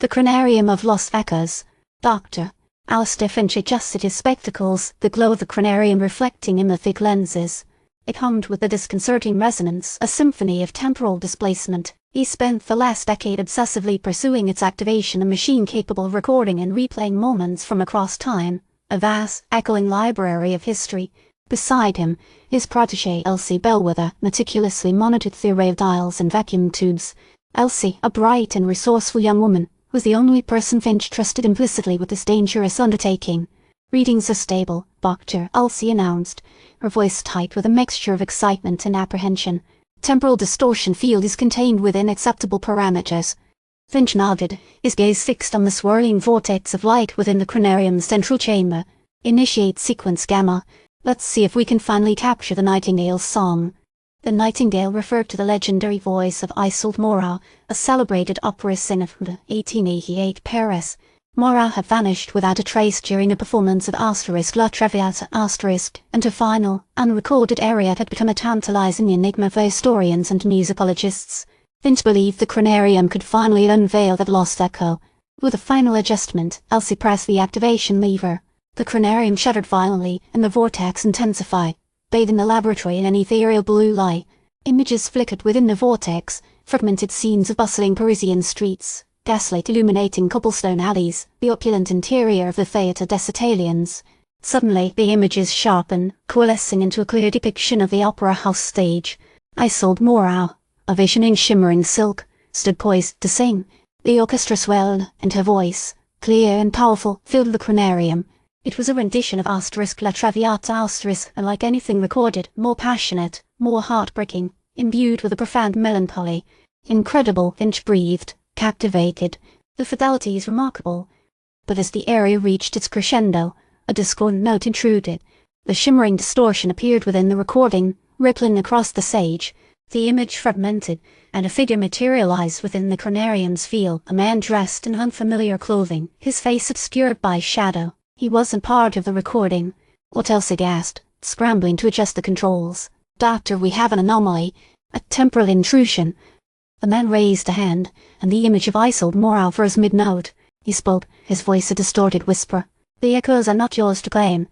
The Chronarium of Lost Echoes. Dr. Alistair Finch adjusted his spectacles, the glow of the Chronarium reflecting in the thick lenses. It hummed with a disconcerting resonance, a symphony of temporal displacement. He spent the last decade obsessively pursuing its activation, a machine capable of recording and replaying moments from across time, a vast, echoing library of history. Beside him, his protégée Elsie Bellwether meticulously monitored the array of dials and vacuum tubes. Elsie, a bright and resourceful young woman, was the only person Finch trusted implicitly with this dangerous undertaking. "Readings are stable," Dr. Elsie announced, her voice tight with a mixture of excitement and apprehension. "Temporal distortion field is contained within acceptable parameters." Finch nodded, his gaze fixed on the swirling vortex of light within the Chronarium's central chamber. "Initiate sequence Gamma. Let's see if we can finally capture the Nightingale's song." The Nightingale referred to the legendary voice of Isolde Moreau, a celebrated opera singer from the 1888 Paris. Moreau had vanished without a trace during a performance of La Traviata and her final, unrecorded aria had become a tantalizing enigma for historians and musicologists. Finch believed the Chronarium could finally unveil that lost echo. With a final adjustment, Elsie pressed the activation lever. The Chronarium shuddered violently, and the vortex intensified, bathing the laboratory in an ethereal blue light. Images flickered within the vortex, fragmented scenes of bustling Parisian streets, gaslight illuminating cobblestone alleys, the opulent interior of the Theatre des Italiens. Suddenly, the images sharpened, coalescing into a clear depiction of the opera house stage. Isolde Moreau, a vision in shimmering silk, stood poised to sing. The orchestra swelled, and her voice, clear and powerful, filled the Chronarium. It was a rendition of La Traviata unlike anything recorded, more passionate, more heartbreaking, imbued with a profound melancholy. "Incredible," Finch breathed, captivated. "The fidelity is remarkable." But as the aria reached its crescendo, a discordant note intruded. The shimmering distortion appeared within the recording, rippling across the stage. The image fragmented, and a figure materialized within the Chronarium's field, a man dressed in unfamiliar clothing, his face obscured by shadow. He wasn't part of the recording. What else? He gasped, scrambling to adjust the controls. "Doctor, we have an anomaly. A temporal intrusion." The man raised a hand, and the image of Isolde Moreau froze mid-note. He spoke, his voice a distorted whisper. "The echoes are not yours to claim."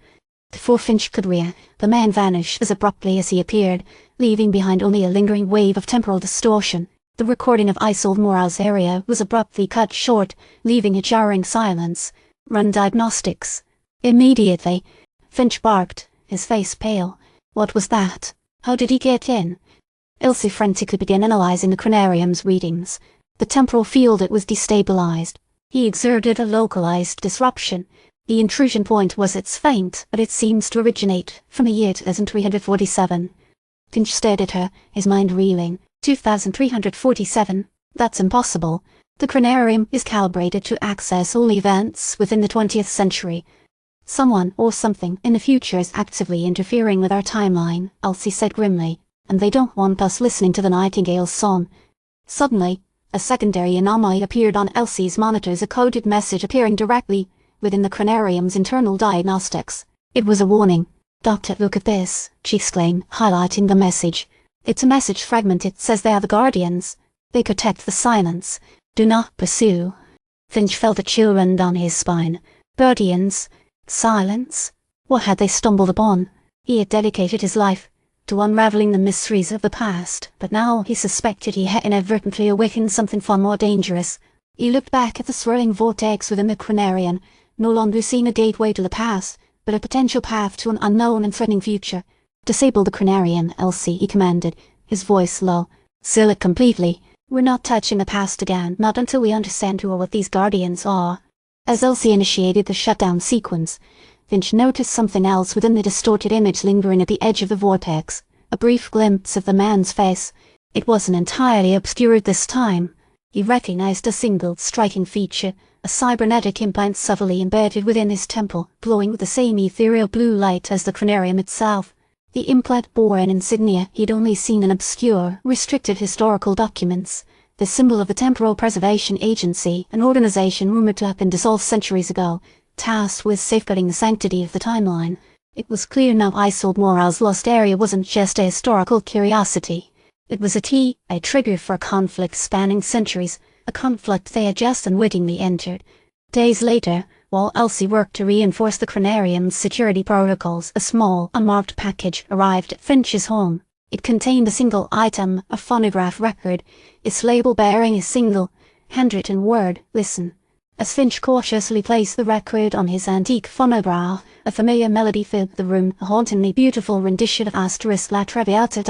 Before Finch could react, the man vanished as abruptly as he appeared, leaving behind only a lingering wave of temporal distortion. The recording of Isolde Moreau's aria was abruptly cut short, leaving a jarring silence. "Run diagnostics." Immediately. Finch barked, his face pale. What was that? How did he get in? Elsie frantically began analyzing the Chronarium's readings. The temporal field, it was destabilized. He exerted a localized disruption. The intrusion point was its faint, but it seems to originate from the year 2347. Finch stared at her, his mind reeling. 2347? That's impossible. The Chronarium is calibrated to access all events within the 20th century. Someone or something in the future is actively interfering with our timeline, Elsie said grimly, and they don't want us listening to the Nightingale's song. Suddenly, a secondary anomaly appeared on Elsie's monitors, a coded message appearing directly within the Chronarium's internal diagnostics. It was a warning. "Doctor, look at this," she exclaimed, highlighting the message. "It's a message fragment. It says they are the Guardians. They protect the silence. Do not pursue." Finch felt a chill run down his spine. Guardians? Silence? What had they stumbled upon? He had dedicated his life to unraveling the mysteries of the past, but now he suspected he had inadvertently awakened something far more dangerous. He looked back at the swirling vortex within the Chronarium, no longer seeing a gateway to the past, but a potential path to an unknown and threatening future. "Disable the Chronarium, Elsie," he commanded, his voice low. "Seal it completely. We're not touching the past again, not until we understand who or what these Guardians are." As Elsie initiated the shutdown sequence, Finch noticed something else within the distorted image lingering at the edge of the vortex, a brief glimpse of the man's face. It wasn't entirely obscured this time. He recognized a single, striking feature, a cybernetic implant subtly embedded within his temple, glowing with the same ethereal blue light as the Chronarium itself. The implant bore an insignia he'd only seen in obscure, restricted historical documents, the symbol of the Temporal Preservation Agency, an organization rumored to have been dissolved centuries ago, tasked with safeguarding the sanctity of the timeline. It was clear now Isolde Moreau's lost area wasn't just a historical curiosity. It was a trigger for a conflict spanning centuries, a conflict they had just unwittingly entered. Days later, while Elsie worked to reinforce the Chronarium's security protocols, a small, unmarked package arrived at Finch's home. It contained a single item, a phonograph record, its label bearing a single, handwritten word, "Listen." As Finch cautiously placed the record on his antique phonograph, a familiar melody filled the room, a hauntingly beautiful rendition of La Traviata.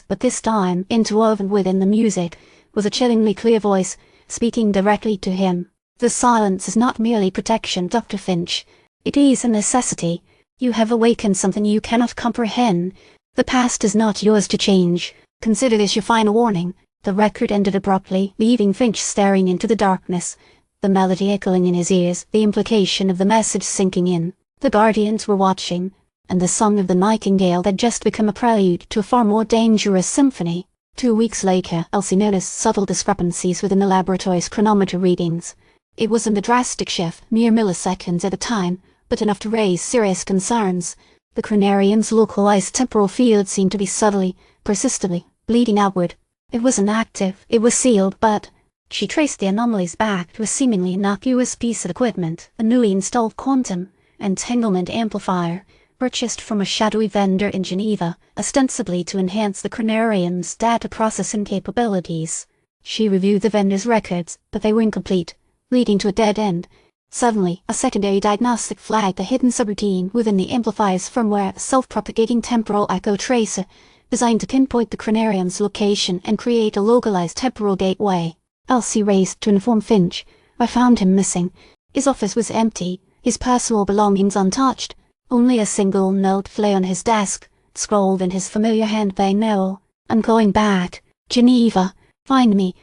But this time, interwoven within the music, was a chillingly clear voice, speaking directly to him. "The silence is not merely protection, Dr. Finch. It is a necessity. You have awakened something you cannot comprehend. The past is not yours to change. Consider this your final warning." The record ended abruptly, leaving Finch staring into the darkness, the melody echoing in his ears, the implication of the message sinking in. The Guardians were watching, and the song of the nightingale had just become a prelude to a far more dangerous symphony. 2 weeks later, Elsie noticed subtle discrepancies within the laboratory's chronometer readings. It wasn't a drastic shift, mere milliseconds at a time, but enough to raise serious concerns. The Chronarium's localized temporal field seemed to be subtly, persistently, bleeding outward. It wasn't active, it was sealed, but she traced the anomalies back to a seemingly innocuous piece of equipment, a newly installed quantum entanglement amplifier, purchased from a shadowy vendor in Geneva, ostensibly to enhance the Chronarium's data processing capabilities. She reviewed the vendor's records, but they were incomplete, leading to a dead end. Suddenly, a secondary diagnostic flagged a hidden subroutine within the amplifier's firmware, a self-propagating temporal echo tracer, designed to pinpoint the Chronarium's location and create a localized temporal gateway. Elsie raced to inform Finch. "I found him missing. His office was empty, his personal belongings untouched. Only a single note lay on his desk, scrawled in his familiar hand by Noel. I'm going back. Geneva. Find me."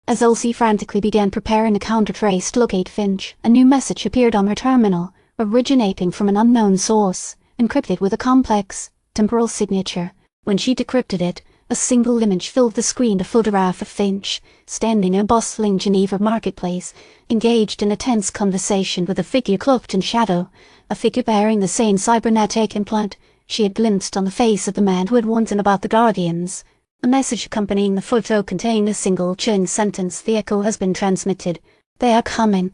As Elsie frantically began preparing a counter-trace to locate Finch, a new message appeared on her terminal, originating from an unknown source, encrypted with a complex, temporal signature. When she decrypted it, a single image filled the screen, a photograph of Finch, standing in a bustling Geneva marketplace, engaged in a tense conversation with a figure cloaked in shadow, a figure bearing the same cybernetic implant she had glimpsed on the face of the man who had warned him about the Guardians. A message accompanying the photo contained a single chilling sentence. "The echo has been transmitted. They are coming.